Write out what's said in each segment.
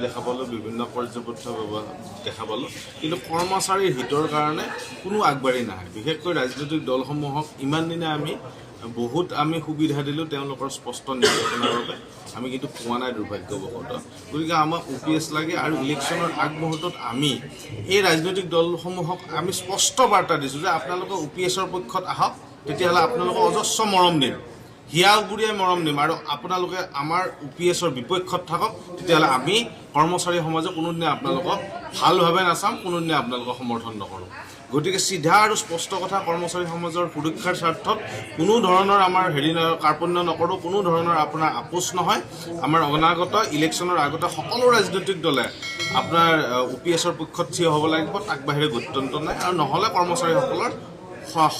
দেখা পালোঁ, বিভিন্ন পৰ্যবেক্ষণ দেখা পালোঁ, কিন্তু কৰ্মচাৰীৰ হিতৰ কাৰণে কোনো আগবাঢ়ি নাহে। বিশেষকৈ ৰাজনৈতিক দলসমূহক ইমান দিনে বহুত সুবিধা দিলোঁ তেওঁলোকৰ স্পষ্ট নিৰ্দেশনাৰ বাবে, আমি কিন্তু পোৱা নাই দুৰ্ভাগ্যবশতঃ। গতিকে আমাক OPS লাগে আৰু ইলেকশ্যনৰ আগমুহূৰ্তত আমি এই ৰাজনৈতিক দলসমূহক আমি স্পষ্ট বাৰ্তা দিছোঁ যে আপোনালোকে OPSৰ পক্ষত আহক, তেতিয়াহ'লে আপোনালোকক অজস্ৰ মৰম দিম, হিয়া উগুৰিয়াই মৰম দিম, আৰু আপোনালোকে আমাৰ OPSৰ বিপক্ষত থাকক, তেতিয়াহ'লে আমি কৰ্মচাৰী সমাজে কোনোদিনে আপোনালোকক ভালভাৱে নাচাম, কোনোদিনে আপোনালোকক সমৰ্থন নকৰোঁ। গতিকে চিধা আৰু স্পষ্ট কথা, কৰ্মচাৰী সমাজৰ সুৰক্ষাৰ স্বাৰ্থত কোনো ধৰণৰ আমাৰ কাৰ্পণ্য নকৰোঁ, কোনো ধৰণৰ আপোনাৰ আপোচ নহয়। আমাৰ অনাগত ইলেকশ্যনৰ আগতে সকলো ৰাজনৈতিক দলে আপোনাৰ OPSৰ পক্ষত থিয় হ'ব লাগিব, তাক বাহিৰে গত্যন্তৰ নাই, আৰু নহ'লে কৰ্মচাৰীসকলৰ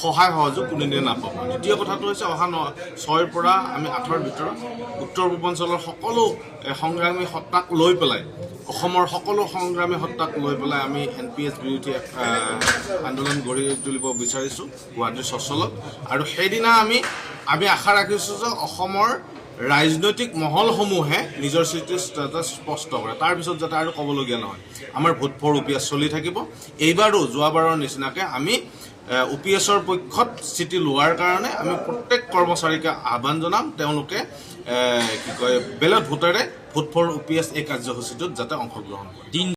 সহায় সহযোগ কোনোদিনে নাপাব। দ্বিতীয় কথাটো হৈছে অহা 6ৰ পৰা আমি 8ৰ ভিতৰত উত্তৰ পূৰ্বাঞ্চলৰ সকলো সংগ্ৰামী সত্তাক লৈ পেলাই, অসমৰ সকলো সংগ্ৰামী সত্তাক লৈ পেলাই আমি NPS বিৰোধী আন্দোলন গঢ়ি তুলিব বিচাৰিছোঁ গুৱাহাটীৰ চচলত। আৰু সেইদিনা আমি আশা ৰাখিছোঁ যে অসমৰ ৰাজনৈতিক মহলসমূহে নিজৰ স্থিতি স্পষ্ট কৰে, তাৰপিছত যাতে আৰু ক'বলগীয়া নহয়। আমাৰ ভোট ফৰ OPS চলি থাকিব। এইবাৰো যোৱাবাৰৰ নিচিনাকৈ আমি OPSৰ পক্ষত স্থিতি লোৱাৰ কাৰণে আমি প্ৰত্যেক কৰ্মচাৰীকে আহ্বান জনাম, তেওঁলোকে বেলেগ ভোটেৰে ভোট ফৰ OPS এই কাৰ্যসূচীটোত যাতে অংশগ্ৰহণ কৰে।